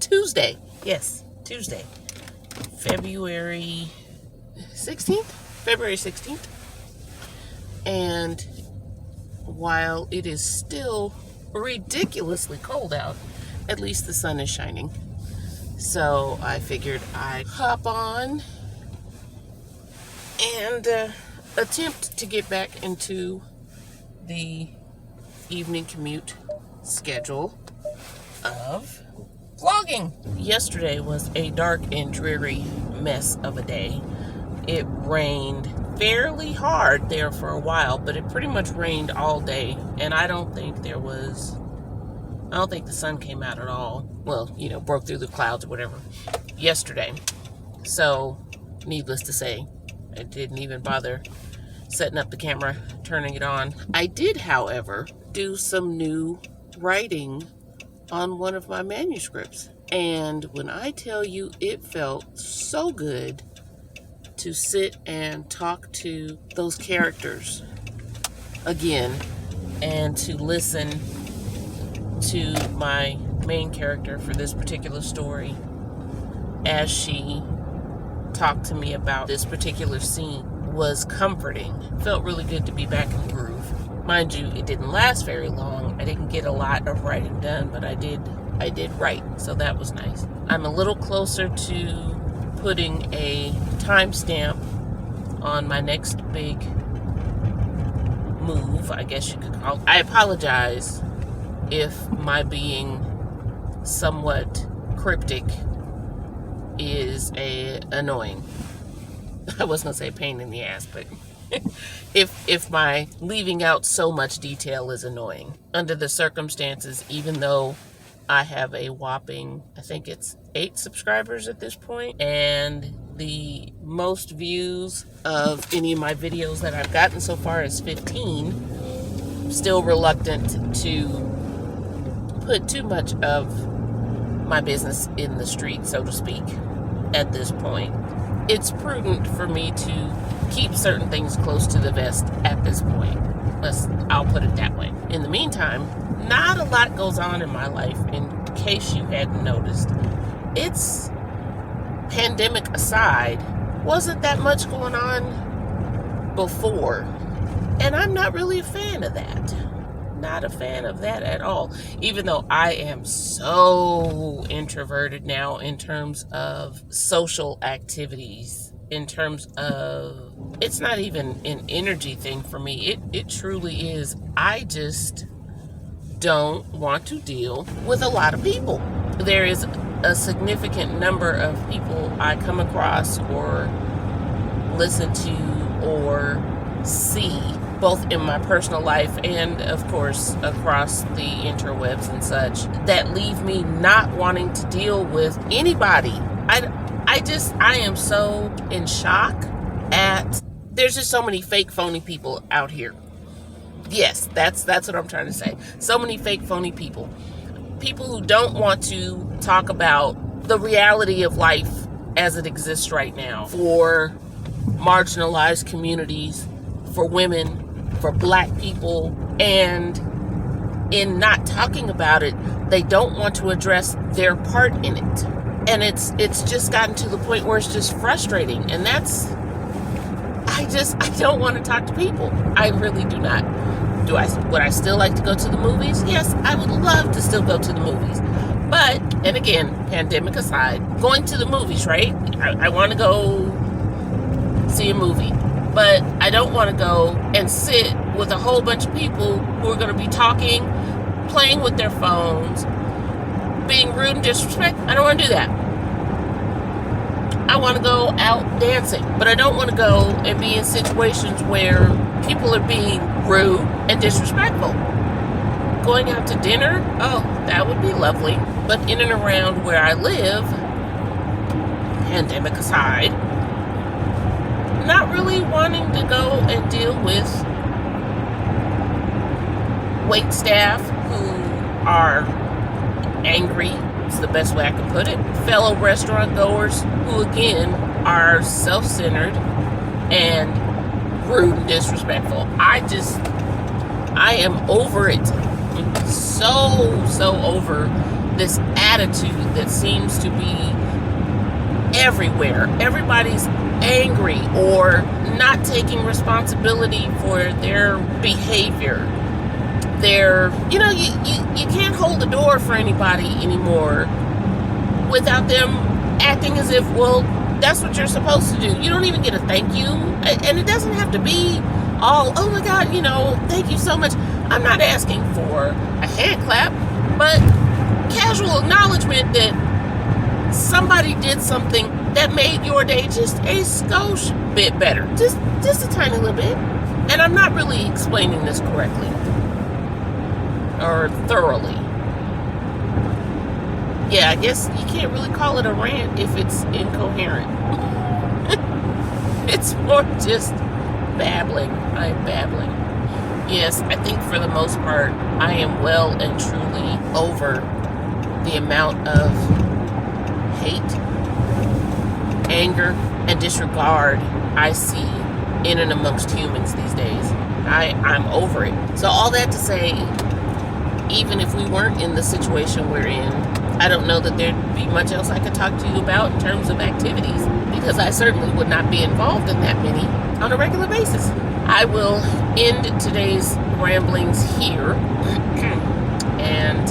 Tuesday. Yes, Tuesday. February 16th? February 16th. And while it is still ridiculously cold out, at least the sun is shining. So I figured I'd hop on and attempt to get back into the evening commute schedule of vlogging. Yesterday was a dark and dreary mess of a day. It rained fairly hard there for a while, but it pretty much rained all day, and I don't think the sun came out at all. Well, broke through the clouds or whatever yesterday. So, needless to say, I didn't even bother setting up the camera, turning it on. I did, however, do some new writing on one of my manuscripts. And when I tell you it felt so good to sit and talk to those characters again and to listen to my main character for this particular story as she talked to me about this particular scene was comforting. Felt really good to be back in the groove. Mind you, it didn't last very long. I didn't get a lot of writing done, but I did write, so that was nice. I'm a little closer to putting a timestamp on my next big move, I guess you could call it. I apologize if my being somewhat cryptic is annoying. I was gonna say pain in the ass, but if my leaving out so much detail is annoying. Under the circumstances, even though I have a whopping, I think it's 8 subscribers at this point, and the most views of any of my videos that I've gotten so far is 15, still reluctant to put too much of my business in the street, so to speak, at this point. It's prudent for me to keep certain things close to the vest at this point. I'll put it that way. In the meantime, not a lot goes on in my life, in case you hadn't noticed. It's, pandemic aside, wasn't that much going on before. And I'm not really a fan of that. Not a fan of that at all. Even though I am so introverted now in terms of social activities, in terms of, it's not even an energy thing for me. It truly is. I just don't want to deal with a lot of people. There is a significant number of people I come across or listen to or see, both in my personal life and, of course, across the interwebs and such, that leave me not wanting to deal with anybody. I am so in shock at, there's just so many fake, phony people out here. Yes, that's what I'm trying to say. So many fake, phony people. People who don't want to talk about the reality of life as it exists right now for marginalized communities, for women, for black people, and in not talking about it, they don't want to address their part in it. And it's just gotten to the point where it's just frustrating. And I don't want to talk to people. I really do not. Would I still like to go to the movies? Yes, I would love to still go to the movies. But, and again, pandemic aside, going to the movies, right? I want to go see a movie. But I don't want to go and sit with a whole bunch of people who are going to be talking, playing with their phones, being rude and disrespectful. I don't want to do that. I want to go out dancing, but I don't want to go and be in situations where people are being rude and disrespectful. Going out to dinner, oh, that would be lovely. But in and around where I live, pandemic aside, not really wanting to go and deal with wait staff who are angry, is the best way I can put it. Fellow restaurant goers who, again, are self-centered and rude and disrespectful. I am over it. So over this attitude that seems to be everywhere. Everybody's angry or not taking responsibility for their behavior. You can't hold the door for anybody anymore without them acting as if, well, that's what you're supposed to do. You don't even get a thank you. And it doesn't have to be all, oh my God, thank you so much. I'm not asking for a hand clap, but casual acknowledgement that somebody did something that made your day just a skosh bit better. Just a tiny little bit. And I'm not really explaining this correctly or thoroughly. Yeah, I guess you can't really call it a rant if it's incoherent. It's more just babbling. I'm babbling. Yes, I think for the most part, I am well and truly over the amount of hate, anger, and disregard I see in and amongst humans these days. I'm over it. So all that to say, even if we weren't in the situation we're in, I don't know that there'd be much else I could talk to you about in terms of activities, because I certainly would not be involved in that many on a regular basis. I will end today's ramblings here, and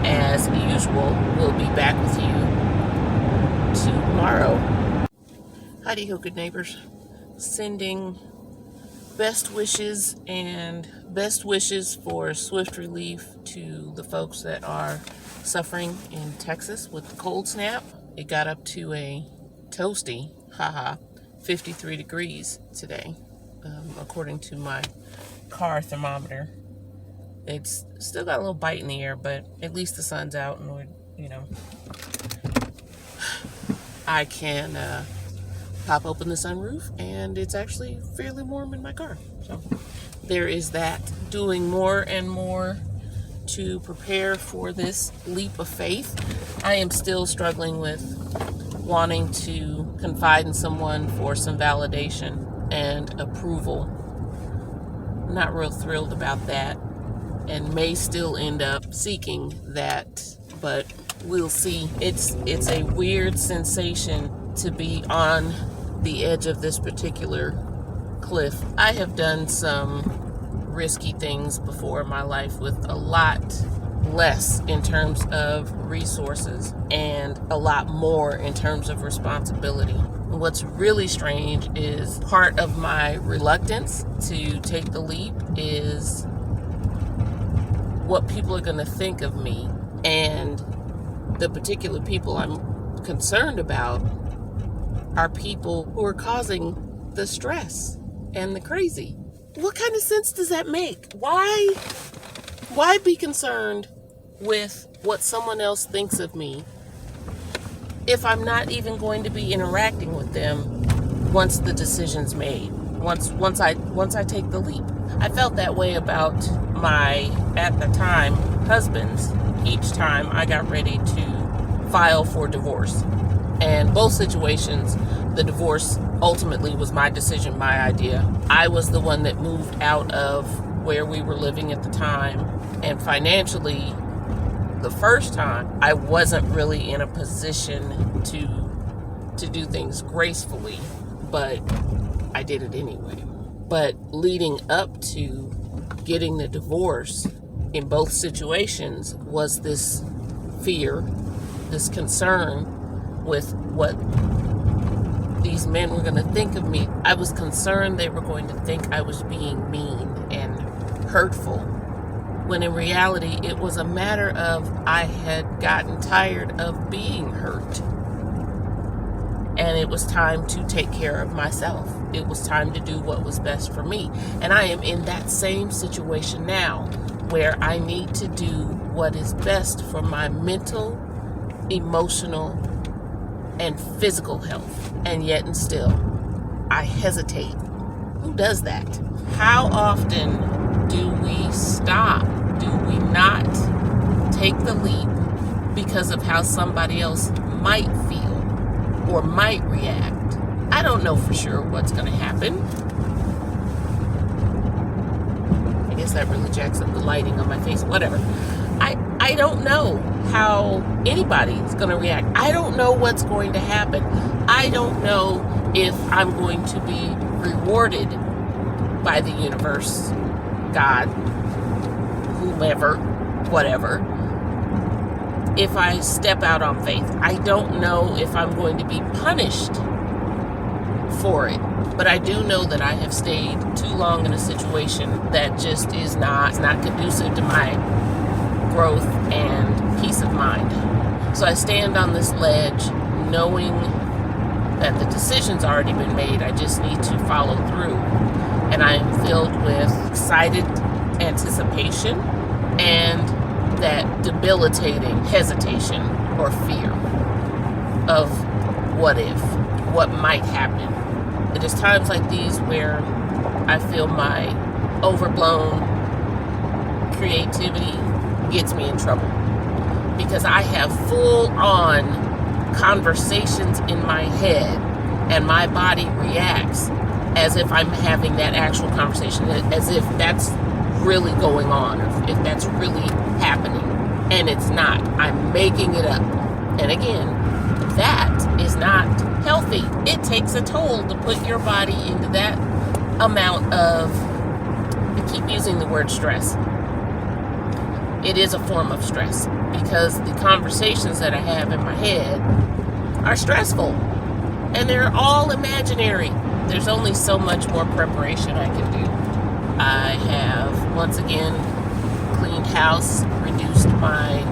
as usual, we'll be back with you tomorrow. Howdy-ho, good neighbors. Sending best wishes for swift relief to the folks that are suffering in Texas with the cold snap. It got up to a toasty, 53 degrees today, according to my car thermometer. It's still got a little bite in the air, but at least the sun's out and I can pop open the sunroof and it's actually fairly warm in my car. So there is that. Doing more and more to prepare for this leap of faith. I am still struggling with wanting to confide in someone for some validation and approval. Not real thrilled about that, and may still end up seeking that, but we'll see. It's a weird sensation to be on the edge of this particular cliff. I have done some risky things before in my life with a lot less in terms of resources and a lot more in terms of responsibility. What's really strange is part of my reluctance to take the leap is what people are going to think of me, and the particular people I'm concerned about are people who are causing the stress and the crazy. What kind of sense does that make? Why be concerned with what someone else thinks of me if I'm not even going to be interacting with them once the decision's made, once I take the leap? I felt that way about my, at the time, husbands each time I got ready to file for divorce. And both situations, the divorce ultimately was my decision, my idea. I was the one that moved out of where we were living at the time. And financially, the first time, I wasn't really in a position to do things gracefully, but I did it anyway. But leading up to getting the divorce in both situations was this fear, this concern with what these men were going to think of me. I was concerned they were going to think I was being mean and hurtful, when in reality it was a matter of I had gotten tired of being hurt. And it was time to take care of myself. It was time to do what was best for me. And I am in that same situation now, where I need to do what is best for my mental, emotional, and physical health. And yet and still, I hesitate. Who does that? How often do we stop? Do we not take the leap because of how somebody else might feel or might react? I don't know for sure what's going to happen. I guess that really jacks up the lighting on my face. Whatever. I I don't know how anybody's going to react. I don't know what's going to happen. I don't know if I'm going to be rewarded by the universe, God, whomever, whatever, if I step out on faith. I don't know if I'm going to be punished for it. But I do know that I have stayed too long in a situation that just is not conducive to my growth and peace of mind. So I stand on this ledge knowing that the decision's already been made. I just need to follow through. And I am filled with excited anticipation and that debilitating hesitation or fear of what if, what might happen. It is times like these where I feel my overblown creativity gets me in trouble, because I have full-on conversations in my head and my body reacts as if I'm having that actual conversation, as if that's really going on, or if that's really happening, and it's not. I'm making it up. And again, that is not healthy. It takes a toll to put your body into that amount of, I keep using the word stress. It is a form of stress, because the conversations that I have in my head are stressful, and they're all imaginary. There's only so much more preparation I can do. I have, once again, cleaned house, reduced my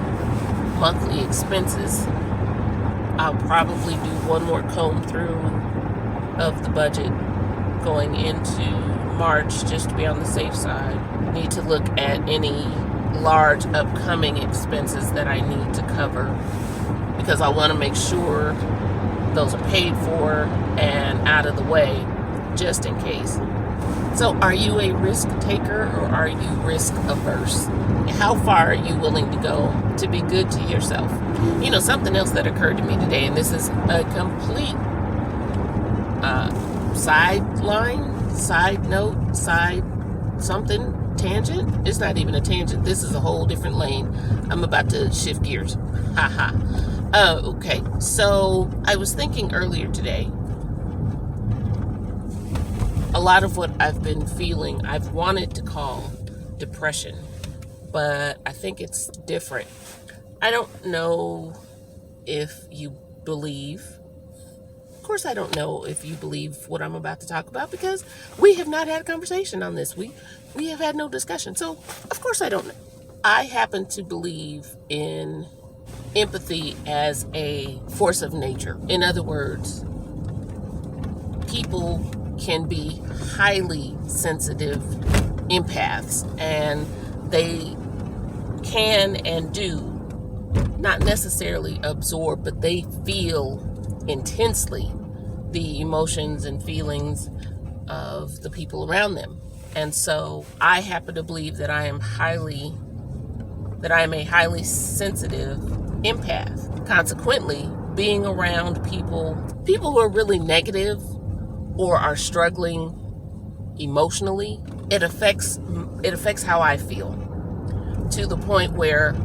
monthly expenses. I'll probably do one more comb through of the budget going into March, just to be on the safe side. Need to look at any large upcoming expenses that I need to cover, because I want to make sure those are paid for and out of the way, just in case. So are you a risk taker, or are you risk averse? How far are you willing to go to be good to yourself? You know, something else that occurred to me today, and this is a complete side note, something, tangent. It's not even a tangent. This is a whole different lane. I'm about to shift gears. Haha. Okay. So I was thinking earlier today, a lot of what I've been feeling, I've wanted to call depression, but I think it's different. I don't know if you believe, of course I don't know if you believe what I'm about to talk about, because we have not had a conversation on this. We have had no discussion. So of course I don't know. I happen to believe in empathy as a force of nature. In other words, people can be highly sensitive empaths, and they can and do not necessarily absorb, but they feel intensely the emotions and feelings of the people around them. And so I happen to believe that I am a highly sensitive empath. Consequently, being around people who are really negative or are struggling emotionally, it affects how I feel, to the point where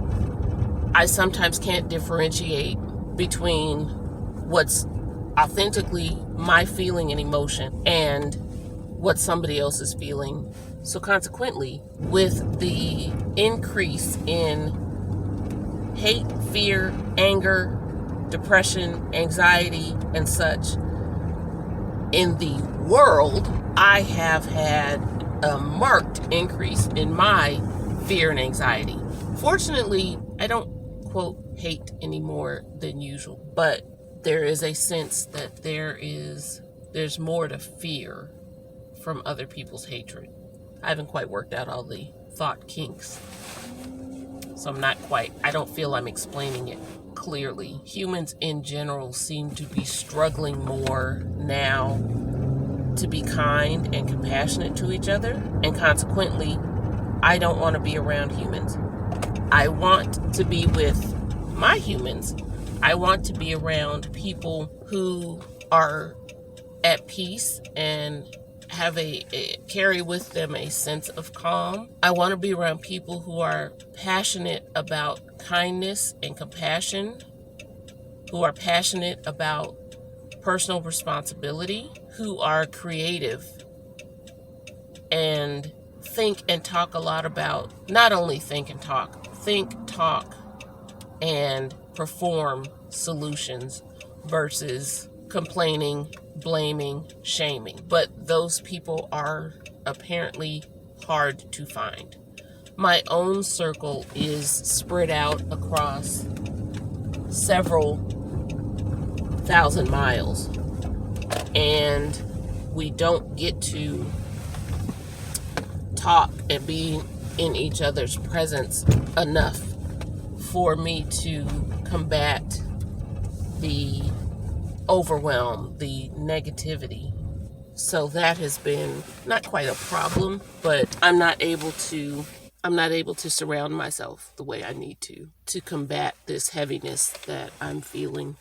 I sometimes can't differentiate between what's authentically my feeling and emotion and what somebody else is feeling. So consequently, with the increase in hate, fear, anger, depression, anxiety, and such in the world, I have had a marked increase in my fear and anxiety. Fortunately, I don't, quote, hate any more than usual, but there is a sense that there's more to fear from other people's hatred. I haven't quite worked out all the thought kinks, so I don't feel I'm explaining it clearly. Humans in general seem to be struggling more now to be kind and compassionate to each other, and consequently, I don't want to be around humans. I want to be with my humans. I want to be around people who are at peace and carry with them a sense of calm. I want to be around people who are passionate about kindness and compassion, who are passionate about personal responsibility, who are creative and think and talk a lot about, not only think, talk, and perform solutions versus complaining, blaming, shaming. But those people are apparently hard to find. My own circle is spread out across several thousand miles, and we don't get to talk and be in each other's presence enough for me to combat the overwhelm, the negativity. So that has been not quite a problem, but I'm not able to surround myself the way I need to combat this heaviness that I'm feeling.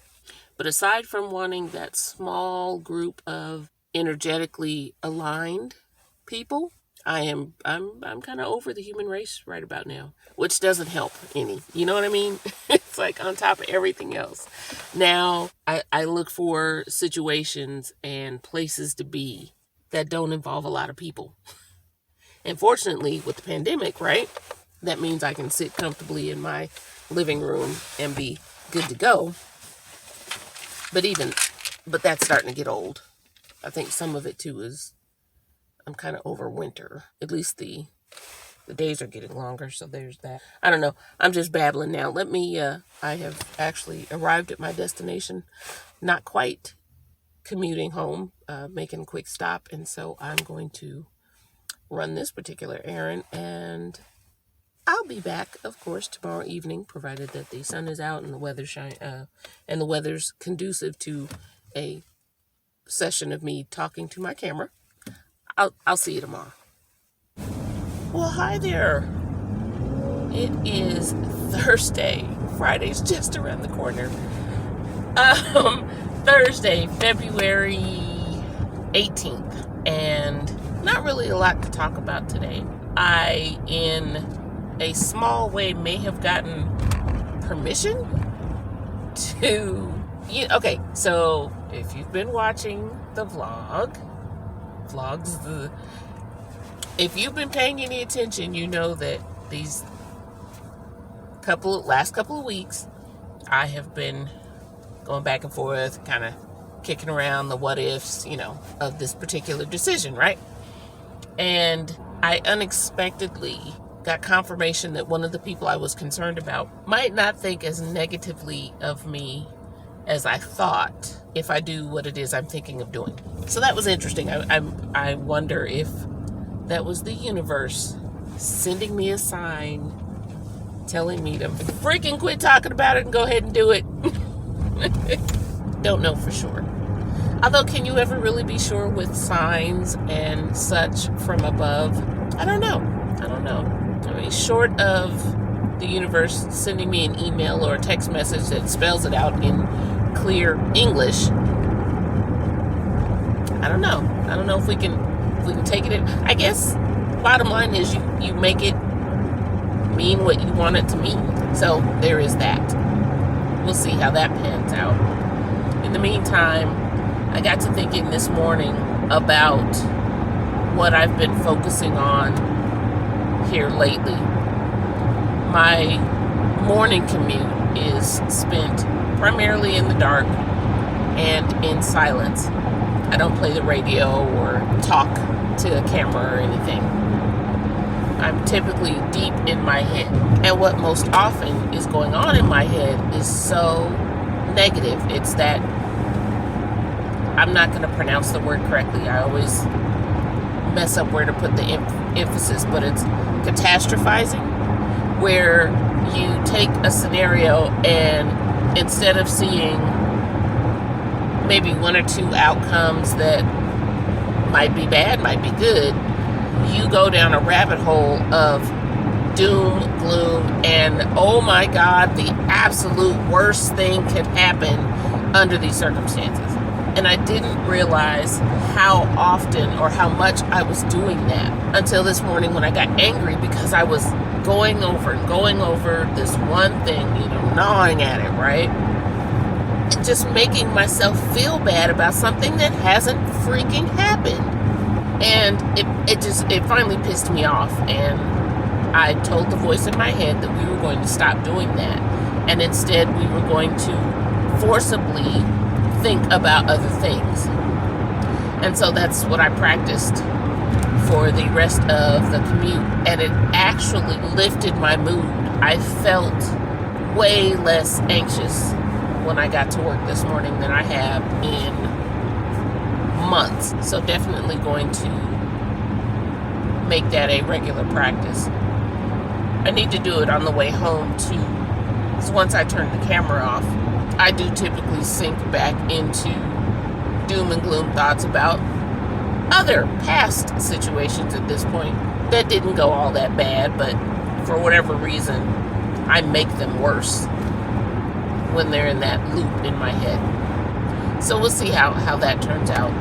But aside from wanting that small group of energetically aligned people, I'm kind of over the human race right about now, which doesn't help any. You know what I mean? It's like on top of everything else. Now I look for situations and places to be that don't involve a lot of people. And fortunately, with the pandemic, right, that means I can sit comfortably in my living room and be good to go. But that's starting to get old. I think some of it too is I'm kind of over winter. At least the days are getting longer, so there's that. I don't know. I'm just babbling now. I have actually arrived at my destination. Not quite commuting home, making a quick stop. And so I'm going to run this particular errand, and I'll be back, of course, tomorrow evening, provided that the sun is out and the weather's conducive to a session of me talking to my camera. I'll see you tomorrow. Well, hi there. It is Thursday. Friday's just around the corner. Thursday, February 18th, and not really a lot to talk about today. I, in a small way, may have gotten permission to... Okay, so if you've been watching the vlogs, if you've been paying any attention, you know that these last couple of weeks, I have been going back and forth, kind of kicking around the what ifs, of this particular decision, right? And I unexpectedly got confirmation that one of the people I was concerned about might not think as negatively of me as I thought if I do what it is I'm thinking of doing. So that was interesting. I wonder if that was the universe sending me a sign telling me to freaking quit talking about it and go ahead and do it. Don't know for sure. Although, can you ever really be sure with signs and such from above? I don't know. I mean, short of the universe sending me an email or a text message that spells it out in clear English, I don't know. I don't know if we can take it in. I guess bottom line is you make it mean what you want it to mean. So there is that. We'll see how that pans out. In the meantime, I got to thinking this morning about what I've been focusing on here lately. My morning commute is spent primarily in the dark and in silence. I don't play the radio or talk to a camera or anything. I'm typically deep in my head. And what most often is going on in my head is so negative. It's that I'm not going to pronounce the word correctly. I always mess up where to put the emphasis, but it's catastrophizing, where you take a scenario and instead of seeing maybe one or two outcomes that might be bad, might be good, you go down a rabbit hole of doom, gloom, and oh my God, the absolute worst thing could happen under these circumstances. And I didn't realize how often or how much I was doing that until this morning when I got angry because I was going over this one thing, gnawing at it, right? And just making myself feel bad about something that hasn't freaking happened. And it finally pissed me off. And I told the voice in my head that we were going to stop doing that. And instead we were going to forcibly think about other things. And so that's what I practiced for the rest of the commute. And it actually lifted my mood. I felt way less anxious when I got to work this morning than I have in months. So definitely going to make that a regular practice. I need to do it on the way home too. So once I turn the camera off, I do typically sink back into doom and gloom thoughts about other past situations at this point that didn't go all that bad, but for whatever reason, I make them worse when they're in that loop in my head. So we'll see how that turns out.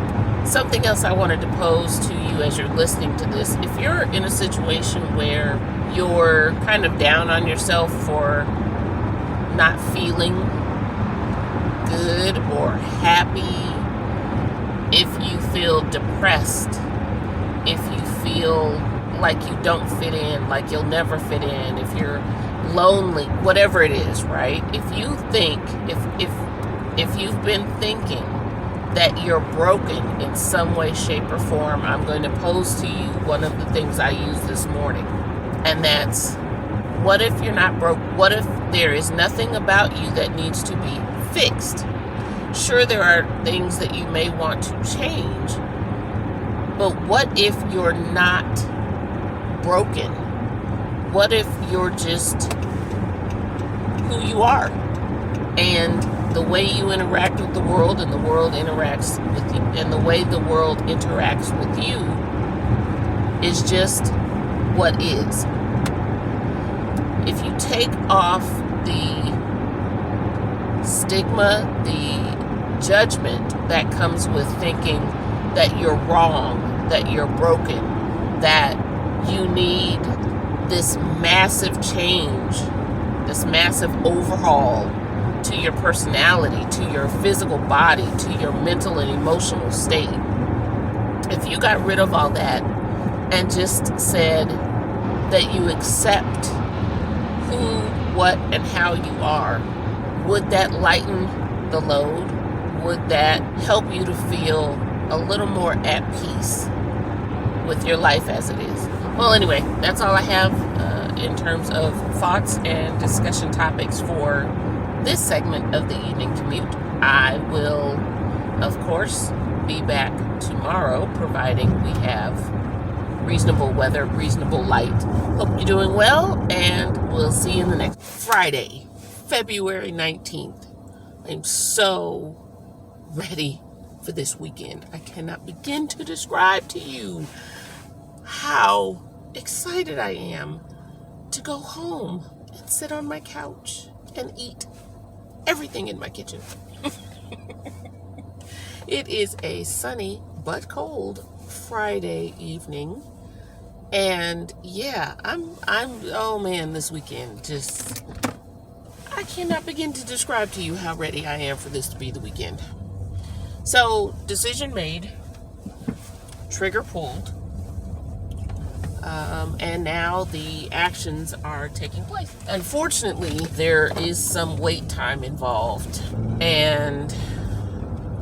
Something else I wanted to pose to you as you're listening to this, if you're in a situation where you're kind of down on yourself for not feeling good or happy, if you feel depressed, if you feel like you don't fit in, like you'll never fit in, if you're lonely, whatever it is, right? If you think, if you've been thinking that you're broken in some way, shape, or form, I'm going to pose to you one of the things I used this morning. And that's, what if you're not broke? What if there is nothing about you that needs to be fixed? Sure, there are things that you may want to change, but what if you're not broken? What if you're just who you are? And the way you interact with the world and the world interacts with you, and the way the world interacts with you is just what is. If you take off the stigma, the judgment that comes with thinking that you're wrong, that you're broken, that you need this massive change, this massive overhaul to your personality, to your physical body, to your mental and emotional state. If you got rid of all that and just said that you accept who, what, and how you are, would that lighten the load? Would that help you to feel a little more at peace with your life as it is? Well, anyway, that's all I have in terms of thoughts and discussion topics for this segment of the evening commute. I will, of course, be back tomorrow, providing we have reasonable weather, reasonable light. Hope you're doing well, and we'll see you in the next Friday, February 19th. I'm so ready for this weekend. I cannot begin to describe to you how excited I am to go home and sit on my couch and eat everything in my kitchen. It is a sunny but cold Friday evening, and yeah, I'm oh man, this weekend just, I cannot begin to describe to you how ready I am for this to be the weekend. So, decision made, trigger pulled, and now the actions are taking place. Unfortunately, there is some wait time involved, and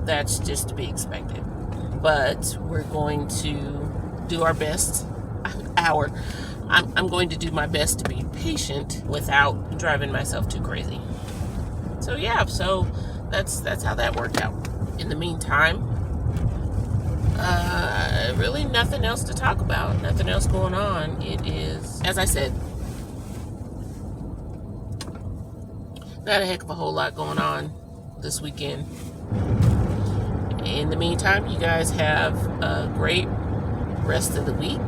that's just to be expected. But we're going to do our best. I'm going to do my best to be patient without driving myself too crazy. So yeah, so that's how that worked out. In the meantime, really nothing else to talk about, nothing else going on. It is, as I said, not a heck of a whole lot going on this weekend. In the meantime, you guys have a great rest of the week,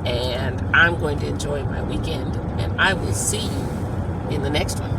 and I'm going to enjoy my weekend, and I will see you in the next one.